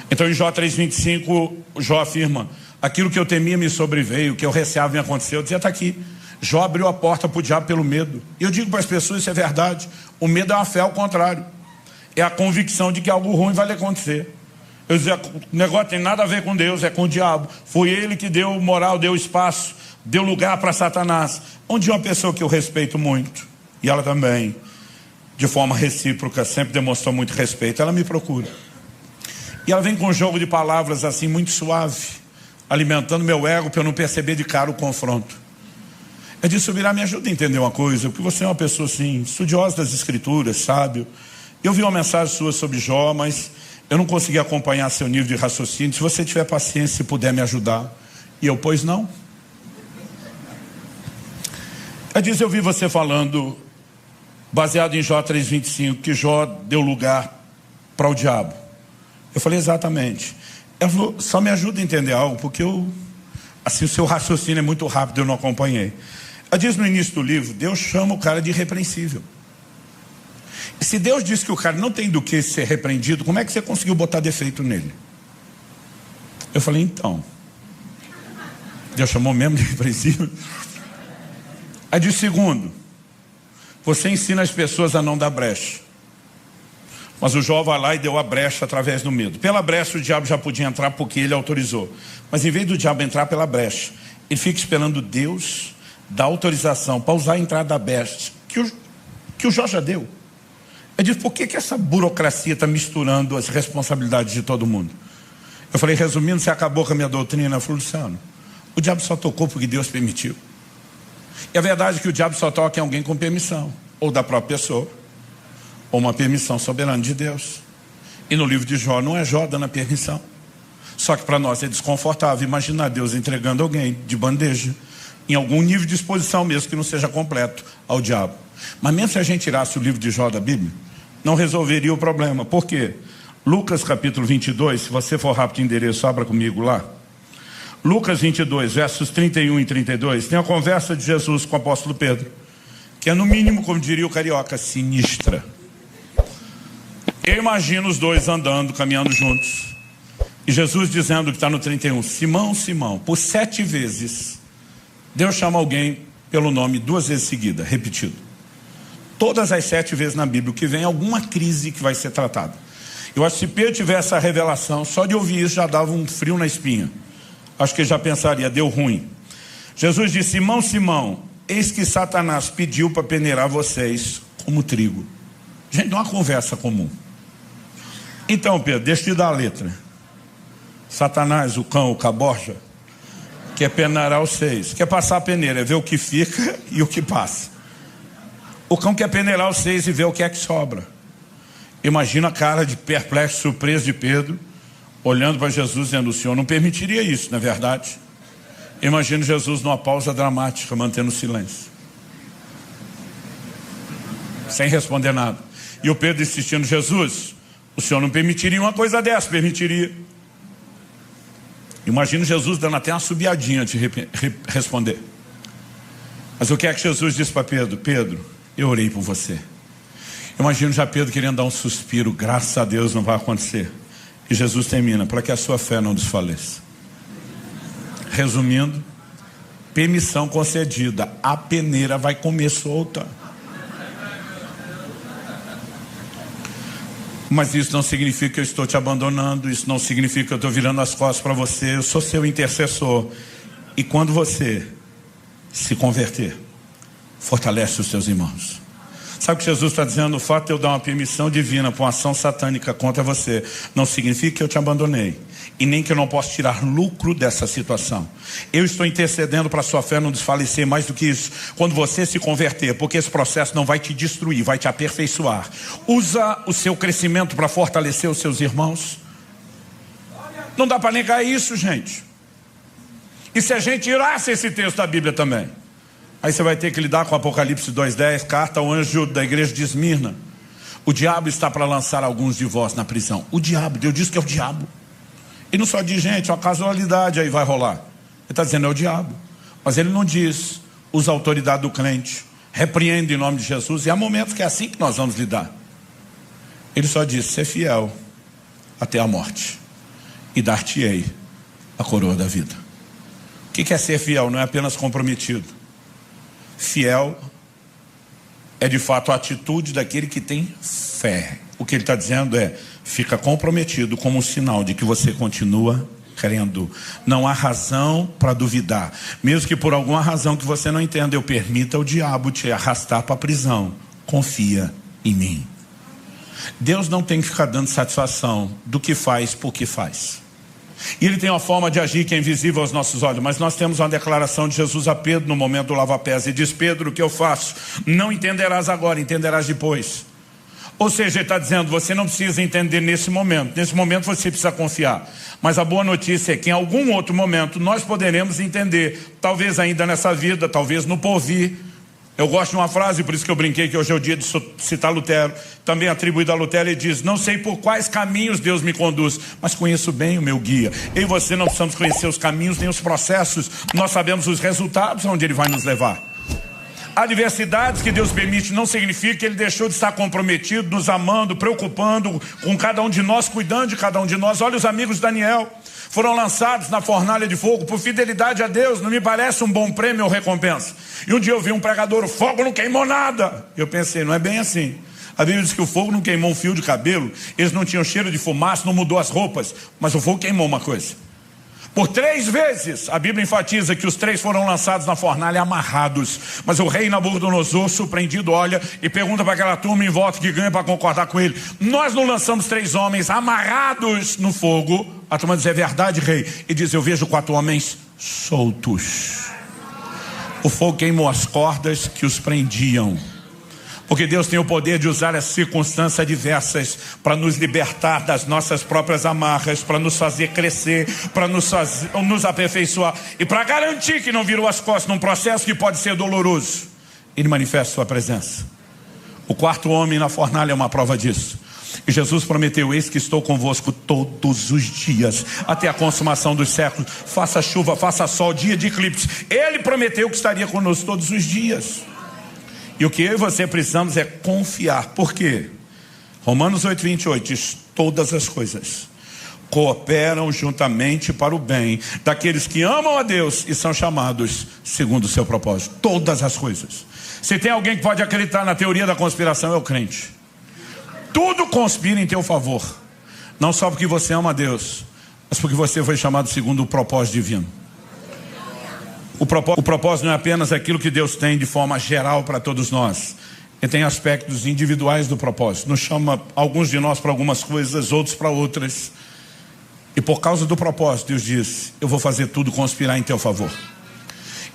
Então em Jó 3,25, Jó afirma, aquilo que eu temia me sobreveio, o que eu receava me aconteceu. Eu dizia, está aqui. Jó abriu a porta para o diabo pelo medo. E eu digo para as pessoas, isso é verdade. O medo é uma fé ao contrário. É a convicção de que algo ruim vai lhe acontecer. Eu dizia, o negócio tem nada a ver com Deus, é com o diabo. Foi ele que deu moral, deu espaço, deu lugar para Satanás. Onde uma pessoa que eu respeito muito, e ela também, de forma recíproca, sempre demonstrou muito respeito, ela me procura. E ela vem com um jogo de palavras assim, muito suave, alimentando meu ego para eu não perceber de cara o confronto. Eu disse, Subirá, me ajuda a entender uma coisa, porque você é uma pessoa assim, estudiosa das escrituras, sábio. Eu vi uma mensagem sua sobre Jó, mas eu não consegui acompanhar seu nível de raciocínio. Se você tiver paciência, se puder me ajudar. E eu, pois não. Eu disse, eu vi você falando, baseado em Jó 3,25, que Jó deu lugar para o diabo. Eu falei, exatamente. Ela falou, só me ajuda a entender algo, porque assim, o seu raciocínio é muito rápido, eu não acompanhei. Ela diz no início do livro, Deus chama o cara de irrepreensível. E se Deus diz que o cara não tem do que ser repreendido, como é que você conseguiu botar defeito nele? Eu falei, então, Deus chamou mesmo de irrepreensível? Aí diz, segundo, você ensina as pessoas a não dar brecha. Mas o Jó vai lá e deu a brecha através do medo. Pela brecha o diabo já podia entrar porque ele autorizou. Mas em vez do diabo entrar pela brecha, ele fica esperando Deus dar autorização para usar a entrada da brecha que o Jó já deu. Eu disse, por que essa burocracia está misturando as responsabilidades de todo mundo? Eu falei, resumindo, você acabou com a minha doutrina. Eu falei, Luciano, o diabo só tocou porque Deus permitiu. E a verdade é que o diabo só toca em alguém com permissão, ou da própria pessoa, ou uma permissão soberana de Deus. E no livro de Jó não é Jó dando a permissão. Só que para nós é desconfortável imaginar Deus entregando alguém de bandeja, em algum nível de exposição mesmo que não seja completo, ao diabo. Mas mesmo se a gente tirasse o livro de Jó da Bíblia, não resolveria o problema. Por quê? Lucas capítulo 22, se você for rápido de endereço, abra comigo lá. Lucas 22, versos 31 e 32, tem a conversa de Jesus com o apóstolo Pedro, que é no mínimo, como diria o carioca, sinistra. Eu imagino os dois andando, caminhando juntos, e Jesus dizendo que está no 31, Simão, Simão, por 7 vezes, Deus chama alguém pelo nome 2 vezes seguida, repetido. Todas as 7 vezes na Bíblia, que vem alguma crise que vai ser tratada. Eu acho que se Pedro tivesse essa revelação, só de ouvir isso já dava um frio na espinha. Acho que ele já pensaria, deu ruim. Jesus disse, Simão, Simão, eis que Satanás pediu para peneirar vocês como trigo. Gente, não é uma conversa comum. Então, Pedro, deixa eu te dar a letra. Satanás, o cão, o caborja, quer peneirar vocês. Quer passar a peneira, é ver o que fica e o que passa. O cão quer peneirar vocês e ver o que é que sobra. Imagina a cara de perplexo, surpreso de Pedro, olhando para Jesus, dizendo, o Senhor não permitiria isso, não é verdade? Imagino Jesus numa pausa dramática, mantendo silêncio, sem responder nada. E o Pedro insistindo, Jesus, o Senhor não permitiria uma coisa dessa? Permitiria. Imagino Jesus dando até uma subiadinha de responder. Mas o que é que Jesus disse para Pedro? Pedro, eu orei por você. Imagino já Pedro querendo dar um suspiro, graças a Deus não vai acontecer. E Jesus termina, para que a sua fé não desfaleça. Resumindo, permissão concedida, a peneira vai comer solta. Mas isso não significa que eu estou te abandonando, isso não significa que eu estou virando as costas para você, eu sou seu intercessor. E quando você se converter, fortalece os seus irmãos. Sabe o que Jesus está dizendo? O fato de eu dar uma permissão divina para uma ação satânica contra você não significa que eu te abandonei e nem que eu não posso tirar lucro dessa situação. Eu estou intercedendo para a sua fé não desfalecer. Mais do que isso, quando você se converter, porque esse processo não vai te destruir, vai te aperfeiçoar. Usa o seu crescimento para fortalecer os seus irmãos. Não dá para negar isso, gente. E se a gente tirasse esse texto da Bíblia também? Aí você vai ter que lidar com Apocalipse 2:10, carta ao anjo da igreja de Esmirna. O diabo está para lançar alguns de vós na prisão. O diabo, Deus diz que é o diabo. Ele não só diz, gente, uma casualidade aí vai rolar. Ele está dizendo, é o diabo. Mas ele não diz, usa a autoridade do crente, repreende em nome de Jesus. E há momentos que é assim que nós vamos lidar. Ele só diz, ser fiel até a morte, e dar-te-ei a coroa da vida. O que é ser fiel? Não é apenas comprometido. Fiel é de fato a atitude daquele que tem fé. O que ele está dizendo é, fica comprometido como um sinal de que você continua crendo. Não há razão para duvidar. Mesmo que por alguma razão que você não entenda, eu permita o diabo te arrastar para a prisão. Confia em mim. Deus não tem que ficar dando satisfação do que faz por que faz. E ele tem uma forma de agir que é invisível aos nossos olhos. Mas nós temos uma declaração de Jesus a Pedro no momento do lava-pés. E diz, Pedro, o que eu faço? Não entenderás agora, entenderás depois. Ou seja, ele está dizendo, você não precisa entender nesse momento. Nesse momento você precisa confiar. Mas a boa notícia é que em algum outro momento nós poderemos entender. Talvez ainda nessa vida, talvez no porvir. Eu gosto de uma frase, por isso que eu brinquei que hoje é o dia de citar Lutero, também atribuído a Lutero. Ele diz, não sei por quais caminhos Deus me conduz, mas conheço bem o meu guia. Eu e você não precisamos conhecer os caminhos nem os processos, nós sabemos os resultados onde ele vai nos levar. Adversidades que Deus permite não significa que ele deixou de estar comprometido, nos amando, preocupando com cada um de nós, cuidando de cada um de nós. Olha os amigos de Daniel, foram lançados na fornalha de fogo por fidelidade a Deus. Não me parece um bom prêmio ou recompensa. E um dia eu vi um pregador, o fogo não queimou nada. Eu pensei, não é bem assim. A Bíblia diz que o fogo não queimou um fio de cabelo, eles não tinham cheiro de fumaça, não mudou as roupas, mas o fogo queimou uma coisa. Por 3 vezes, a Bíblia enfatiza que os 3 foram lançados na fornalha amarrados. Mas o rei Nabucodonosor, surpreendido, olha e pergunta para aquela turma em volta que ganha para concordar com ele. Nós não lançamos 3 homens amarrados no fogo. A turma diz, é verdade, rei. E diz, eu vejo 4 homens soltos. O fogo queimou as cordas que os prendiam. Porque Deus tem o poder de usar as circunstâncias adversas para nos libertar das nossas próprias amarras, para nos fazer crescer, para nos aperfeiçoar e para garantir que não virou as costas num processo que pode ser doloroso. Ele manifesta sua presença. O 4º homem na fornalha é uma prova disso. E Jesus prometeu, eis que estou convosco todos os dias, até a consumação dos séculos. Faça chuva, faça sol, dia de eclipse. Ele prometeu que estaria conosco todos os dias. E o que eu e você precisamos é confiar. Por quê? Romanos 8:28 diz, todas as coisas cooperam juntamente para o bem daqueles que amam a Deus e são chamados segundo o seu propósito. Todas as coisas. Se tem alguém que pode acreditar na teoria da conspiração, é o crente. Tudo conspira em teu favor. Não só porque você ama a Deus, mas porque você foi chamado segundo o propósito divino. O propósito não é apenas aquilo que Deus tem de forma geral para todos nós. Ele tem aspectos individuais do propósito. Nos chama alguns de nós para algumas coisas, outros para outras. E por causa do propósito, Deus diz, eu vou fazer tudo conspirar em teu favor.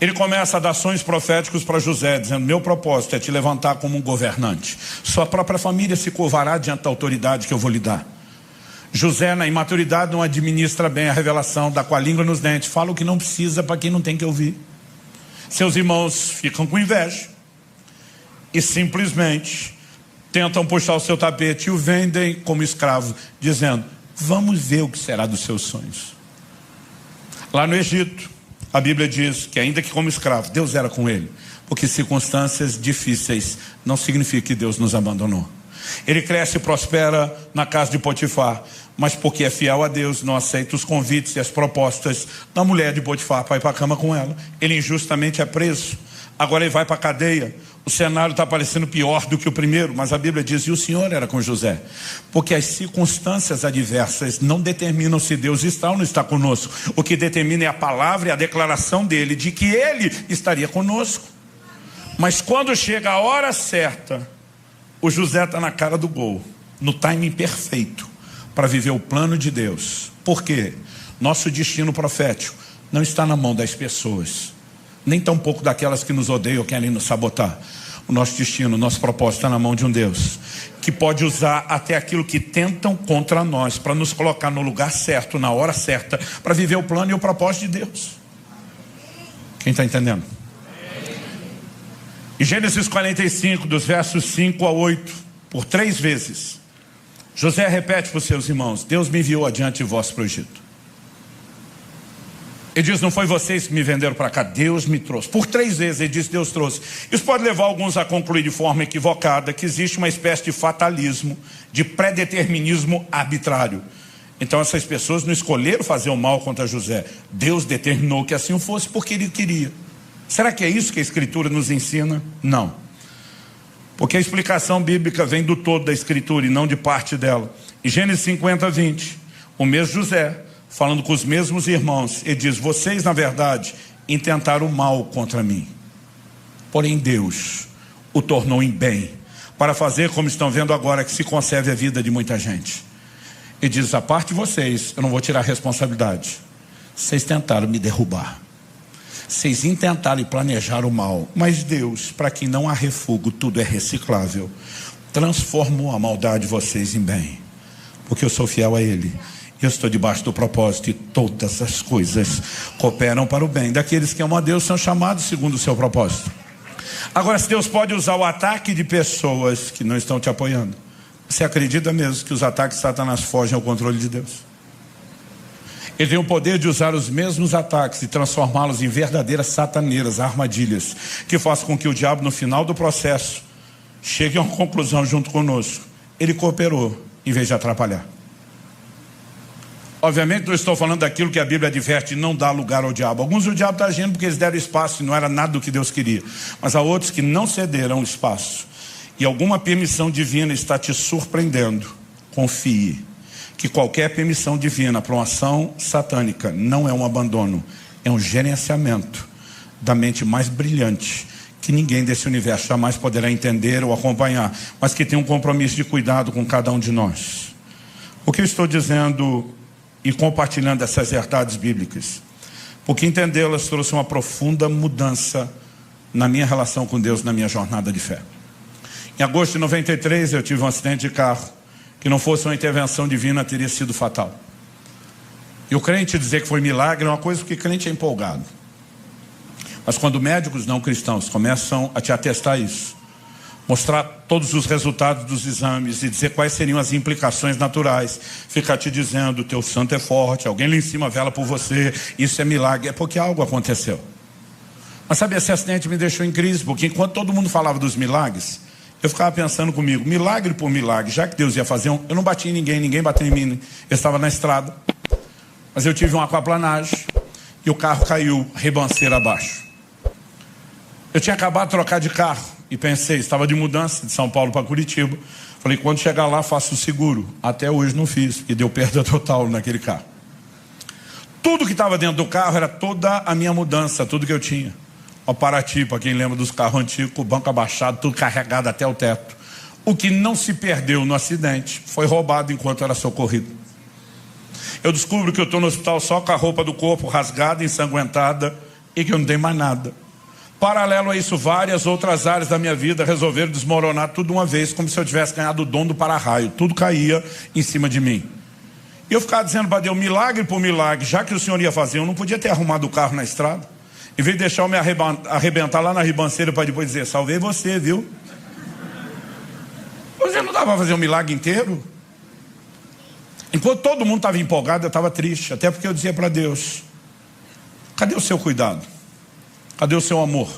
Ele começa a dar sonhos proféticos para José, dizendo, meu propósito é te levantar como um governante. Sua própria família se curvará diante da autoridade que eu vou lhe dar. José, na imaturidade, não administra bem a revelação, dá com a língua nos dentes, fala o que não precisa para quem não tem que ouvir. Seus irmãos ficam com inveja e simplesmente tentam puxar o seu tapete e o vendem como escravo, dizendo, vamos ver o que será dos seus sonhos. Lá no Egito, a Bíblia diz que ainda que como escravo, Deus era com ele. Porque circunstâncias difíceis não significa que Deus nos abandonou. Ele cresce e prospera na casa de Potifar, mas porque é fiel a Deus, não aceita os convites e as propostas da mulher de Potifar para ir para a cama com ela. Ele injustamente é preso, agora ele vai para a cadeia. O cenário está parecendo pior do que o primeiro, mas a Bíblia diz, e o Senhor era com José. Porque as circunstâncias adversas não determinam se Deus está ou não está conosco. O que determina é a palavra e a declaração dele de que ele estaria conosco. Mas quando chega a hora certa, o José está na cara do gol, no timing perfeito, para viver o plano de Deus. Por quê? Nosso destino profético não está na mão das pessoas, nem tampouco daquelas que nos odeiam ou querem nos sabotar. O nosso destino, o nosso propósito está na mão de um Deus que pode usar até aquilo que tentam contra nós para nos colocar no lugar certo, na hora certa, para viver o plano e o propósito de Deus. Quem está entendendo? Em Gênesis 45, dos versos 5 a 8, por 3 vezes, José repete para os seus irmãos: Deus me enviou adiante de vós para o Egito. Ele diz: não foi vocês que me venderam para cá, Deus me trouxe. Por 3 vezes ele diz: Deus trouxe. Isso pode levar alguns a concluir de forma equivocada que existe uma espécie de fatalismo, de predeterminismo arbitrário. Então essas pessoas não escolheram fazer o mal contra José. Deus determinou que assim fosse porque ele queria. Será que é isso que a Escritura nos ensina? Não. Porque a explicação bíblica vem do todo da Escritura e não de parte dela. Em Gênesis 50, 20, o mesmo José, falando com os mesmos irmãos, ele diz: vocês na verdade intentaram o mal contra mim, porém Deus o tornou em bem, para fazer como estão vendo agora, que se conserve a vida de muita gente. Ele diz: a parte de vocês, eu não vou tirar a responsabilidade. Vocês tentaram me derrubar, vocês intentaram e planejaram o mal, mas Deus, para quem não há refúgio, tudo é reciclável, transformou a maldade de vocês em bem, porque eu sou fiel a Ele. Eu estou debaixo do propósito e todas as coisas cooperam para o bem daqueles que amam a Deus, são chamados segundo o seu propósito. Agora, se Deus pode usar o ataque de pessoas que não estão te apoiando, você acredita mesmo que os ataques de Satanás fogem ao controle de Deus? Ele tem o poder de usar os mesmos ataques e transformá-los em verdadeiras sataneiras, armadilhas, que façam com que o diabo, no final do processo, chegue a uma conclusão junto conosco. Ele cooperou em vez de atrapalhar. Obviamente não estou falando daquilo que a Bíblia adverte, não dá lugar ao diabo. Alguns o diabo está agindo porque eles deram espaço e não era nada do que Deus queria. Mas há outros que não cederam espaço. E alguma permissão divina está te surpreendendo. Confie que qualquer permissão divina para uma ação satânica não é um abandono, é um gerenciamento da mente mais brilhante, que ninguém desse universo jamais poderá entender ou acompanhar, mas que tem um compromisso de cuidado com cada um de nós. O que eu estou dizendo e compartilhando essas verdades bíblicas, porque entendê-las trouxe uma profunda mudança na minha relação com Deus, na minha jornada de fé. Em agosto de 93 eu tive um acidente de carro, que não fosse uma intervenção divina teria sido fatal. E o crente dizer que foi milagre é uma coisa, porque crente é empolgado. Mas quando médicos não cristãos começam a te atestar isso, mostrar todos os resultados dos exames e dizer quais seriam as implicações naturais, ficar te dizendo: teu santo é forte, alguém lá em cima vela por você, isso é milagre, é porque algo aconteceu. Mas sabe, esse acidente me deixou em crise, porque enquanto todo mundo falava dos milagres, eu ficava pensando comigo, milagre por milagre, já que Deus ia fazer eu não bati em ninguém, ninguém bateu em mim, eu estava na estrada, mas eu tive uma aquaplanagem e o carro caiu ribanceira abaixo. Eu tinha acabado de trocar de carro e pensei, estava de mudança de São Paulo para Curitiba, falei, quando chegar lá faço o seguro. Até hoje não fiz, porque deu perda total naquele carro. Tudo que estava dentro do carro era toda a minha mudança, tudo que eu tinha. O Paraty, para quem lembra dos carros antigos, o banco abaixado, tudo carregado até o teto. O que não se perdeu no acidente foi roubado enquanto era socorrido. Eu descubro que eu estou no hospital só com a roupa do corpo rasgada, ensanguentada, e que eu não tenho mais nada. Paralelo a isso, várias outras áreas da minha vida resolveram desmoronar tudo de uma vez, como se eu tivesse ganhado o dom do para-raio. Tudo caía em cima de mim. E eu ficava dizendo para Deus, milagre por milagre, já que o Senhor ia fazer, eu não podia ter arrumado o carro na estrada. Em vez de deixar eu me arrebentar lá na ribanceira para depois dizer, salvei você, viu? Você não dava para fazer um milagre inteiro? Enquanto todo mundo estava empolgado, eu estava triste. Até porque eu dizia para Deus, Cadê o seu cuidado? Cadê o seu amor?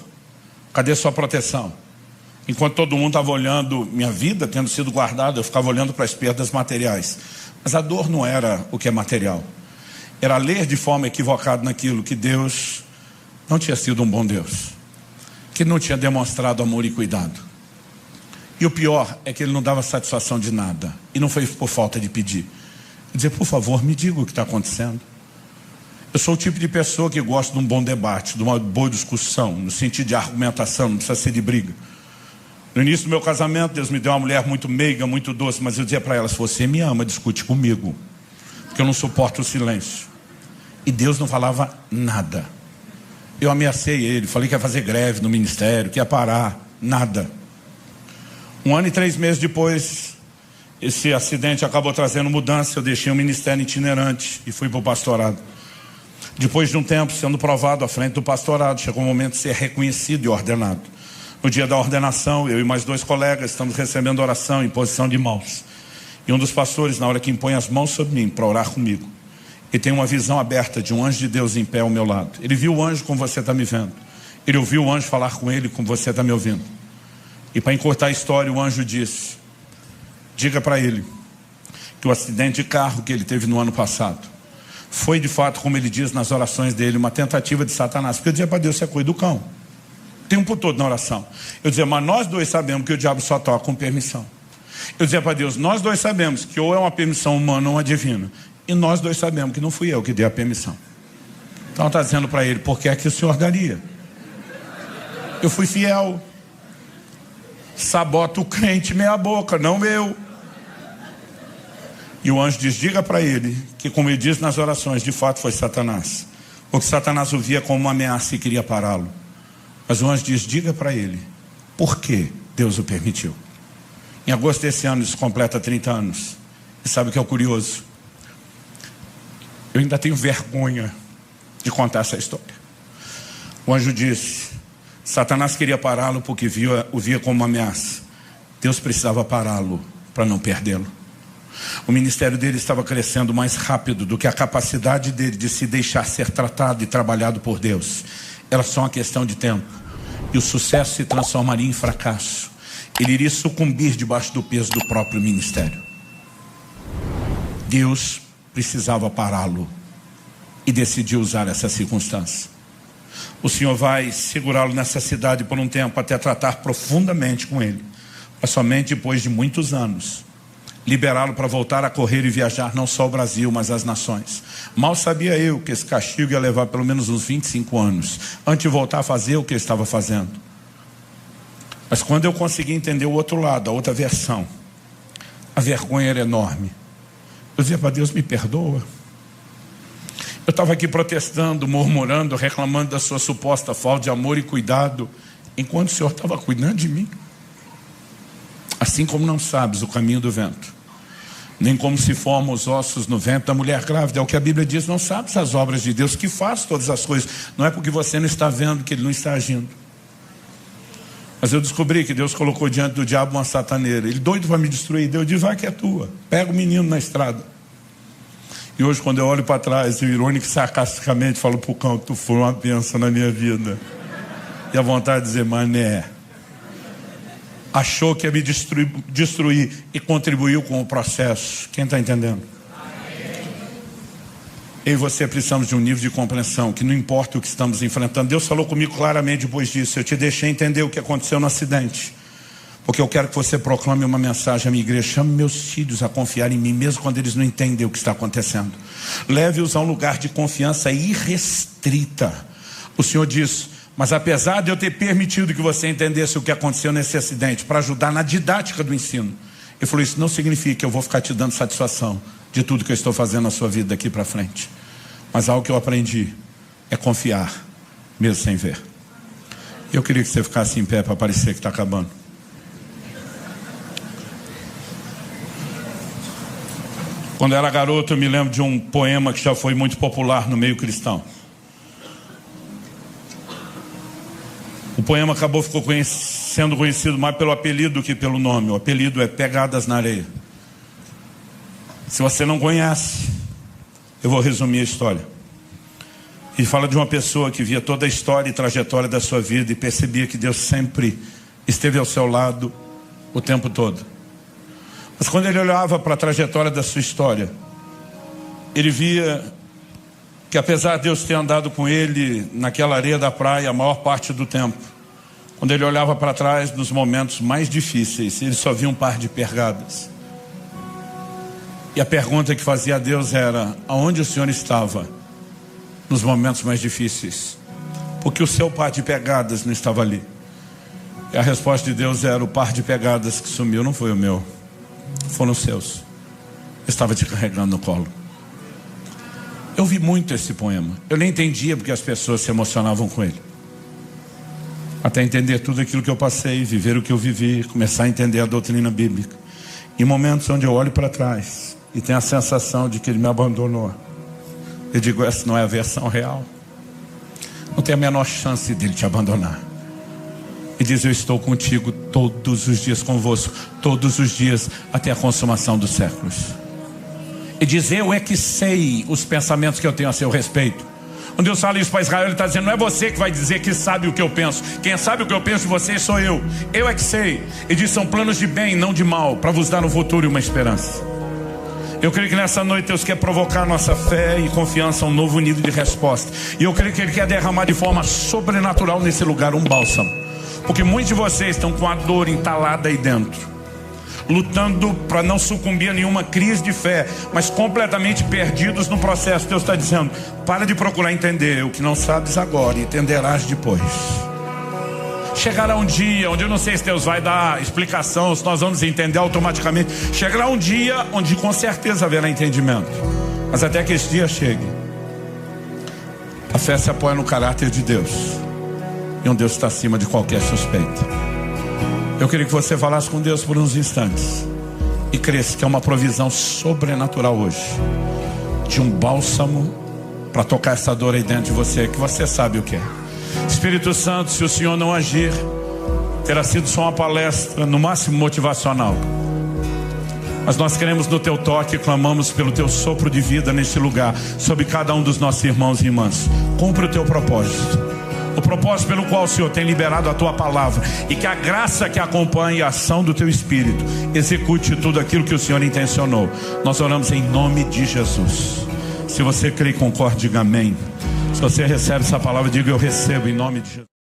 Cadê a sua proteção? Enquanto todo mundo estava olhando minha vida, tendo sido guardada, eu ficava olhando para as perdas materiais. Mas a dor não era o que é material. Era ler de forma equivocada naquilo que Deus não tinha sido um bom Deus. Que Ele não tinha demonstrado amor e cuidado. E o pior é que Ele não dava satisfação de nada. E não foi por falta de pedir. Dizer, por favor, me diga o que está acontecendo. Eu sou o tipo de pessoa que gosta de um bom debate, de uma boa discussão, no sentido de argumentação, não precisa ser de briga. No início do meu casamento, Deus me deu uma mulher muito meiga, muito doce, mas eu dizia para ela, se você me ama, discute comigo, porque eu não suporto o silêncio. E Deus não falava nada. Eu ameacei ele, falei que ia fazer greve no ministério, que ia parar, nada. 1 ano e 3 meses depois, esse acidente acabou trazendo mudança, eu deixei um ministério itinerante e fui para o pastorado. Depois de um tempo sendo provado à frente do pastorado, chegou o momento de ser reconhecido e ordenado. No dia da ordenação, eu e mais 2 colegas estamos recebendo oração em posição de mãos. E um dos pastores, na hora que impõe as mãos sobre mim para orar comigo, ele tem uma visão aberta de um anjo de Deus em pé ao meu lado. Ele viu o anjo como você está me vendo. Ele ouviu o anjo falar com ele como você está me ouvindo. E para encurtar a história, o anjo disse, diga para ele que o acidente de carro que ele teve no ano passado foi de fato, como ele diz nas orações dele, uma tentativa de Satanás. Porque eu dizia para Deus, você é coisa do cão. O tempo todo na oração. Eu dizia, mas nós 2 sabemos que o diabo só toca com permissão. Eu dizia para Deus, nós 2 sabemos que ou é uma permissão humana ou uma divina. E nós 2 sabemos que não fui eu que dei a permissão. Então está dizendo para ele, por que é que o senhor daria? Eu fui fiel. Sabota o crente meia boca, não eu. E o anjo diz, diga para ele que, como ele diz nas orações, de fato foi Satanás. Porque Satanás o via como uma ameaça e queria pará-lo. Mas o anjo diz, diga para ele por que Deus o permitiu. Em agosto desse ano isso completa 30 anos. E sabe o que é o curioso? Eu ainda tenho vergonha de contar essa história. O anjo disse, Satanás queria pará-lo porque o via como uma ameaça. Deus precisava pará-lo para não perdê-lo. O ministério dele estava crescendo mais rápido do que a capacidade dele de se deixar ser tratado e trabalhado por Deus. Era só uma questão de tempo. E o sucesso se transformaria em fracasso. Ele iria sucumbir debaixo do peso do próprio ministério. Deus precisava pará-lo e decidiu usar essa circunstância. O Senhor vai segurá-lo nessa cidade por um tempo até tratar profundamente com ele. Mas somente depois de muitos anos liberá-lo para voltar a correr e viajar não só o Brasil, mas as nações. Mal sabia eu que esse castigo ia levar pelo menos uns 25 anos antes de voltar a fazer o que ele estava fazendo. Mas quando eu consegui entender o outro lado, a outra versão, a vergonha era enorme. Eu dizia para Deus, me perdoa. Eu estava aqui protestando, murmurando, reclamando da sua suposta falta de amor e cuidado, enquanto o Senhor estava cuidando de mim. Assim como não sabes o caminho do vento, nem como se formam os ossos no ventre da mulher grávida, é o que a Bíblia diz, não sabes as obras de Deus, que faz todas as coisas. Não é porque você não está vendo que Ele não está agindo. Mas eu descobri que Deus colocou diante do diabo uma sataneira. Ele doido para me destruir. Deus diz, vai que é tua. Pega o menino na estrada. E hoje quando eu olho para trás, eu irônico e sarcasticamente falo pro cão, tu foi uma bênção na minha vida. E a vontade de dizer, mané. Achou que ia me destruir e contribuiu com o processo. Quem está entendendo? Eu e você precisamos de um nível de compreensão que não importa o que estamos enfrentando. Deus falou comigo claramente depois disso. Eu te deixei entender o que aconteceu no acidente, porque eu quero que você proclame uma mensagem à minha igreja. Chame meus filhos a confiar em mim, mesmo quando eles não entendem o que está acontecendo. Leve-os a um lugar de confiança irrestrita. O Senhor diz, mas apesar de eu ter permitido que você entendesse o que aconteceu nesse acidente, para ajudar na didática do ensino, Ele falou, isso não significa que eu vou ficar te dando satisfação de tudo que eu estou fazendo na sua vida daqui para frente. Mas algo que eu aprendi é confiar, mesmo sem ver. Eu queria que você ficasse em pé para parecer que está acabando. Quando eu era garoto, eu me lembro de um poema que já foi muito popular no meio cristão. O poema ficou sendo conhecido mais pelo apelido do que pelo nome. O apelido é Pegadas na Areia. Se você não conhece, eu vou resumir a história. E fala de uma pessoa que via toda a história e trajetória da sua vida e percebia que Deus sempre esteve ao seu lado o tempo todo. Mas quando ele olhava para a trajetória da sua história, ele via que apesar de Deus ter andado com ele naquela areia da praia a maior parte do tempo, quando ele olhava para trás nos momentos mais difíceis, ele só via um par de pegadas. E a pergunta que fazia a Deus era: aonde o Senhor estava nos momentos mais difíceis? Porque o seu par de pegadas não estava ali. E a resposta de Deus era: o par de pegadas que sumiu não foi o meu, foram os seus. Eu estava te carregando no colo. Eu vi muito esse poema. Eu nem entendia porque as pessoas se emocionavam com ele. Até entender tudo aquilo que eu passei, viver o que eu vivi, começar a entender a doutrina bíblica. Em momentos onde eu olho para trás e tenho a sensação de que ele me abandonou, eu digo: essa não é a versão real. Não tem a menor chance dele te abandonar. E diz: eu estou contigo todos os dias, convosco, todos os dias, até a consumação dos séculos. E diz: eu é que sei os pensamentos que eu tenho a seu respeito. Quando Deus fala isso para Israel, ele está dizendo: não é você que vai dizer que sabe o que eu penso. Quem sabe o que eu penso de vocês sou eu. Eu é que sei. E diz: são planos de bem, não de mal, para vos dar um futuro e uma esperança. Eu creio que nessa noite Deus quer provocar nossa fé e confiança a um novo nível de resposta. E eu creio que Ele quer derramar de forma sobrenatural nesse lugar um bálsamo. Porque muitos de vocês estão com a dor entalada aí dentro, lutando para não sucumbir a nenhuma crise de fé, mas completamente perdidos no processo. Deus está dizendo: para de procurar entender o que não sabes agora, e entenderás depois. Chegará um dia onde eu não sei se Deus vai dar explicação, se nós vamos entender automaticamente. Chegará um dia onde com certeza haverá entendimento. Mas até que esse dia chegue, a fé se apoia no caráter de Deus, e um Deus está acima de qualquer suspeita. Eu queria que você falasse com Deus por uns instantes e cresça que é uma provisão sobrenatural hoje, de um bálsamo para tocar essa dor aí dentro de você, que você sabe o que é. Espírito Santo, se o Senhor não agir, terá sido só uma palestra, no máximo motivacional. Mas nós queremos no teu toque e clamamos pelo teu sopro de vida neste lugar, sobre cada um dos nossos irmãos e irmãs. Cumpre o teu propósito, o propósito pelo qual o Senhor tem liberado a tua palavra, e que a graça que acompanhe a ação do teu Espírito execute tudo aquilo que o Senhor intencionou. Nós oramos em nome de Jesus. Se você crê e concorda, diga amém. Se você recebe essa palavra, diga: eu recebo em nome de Jesus.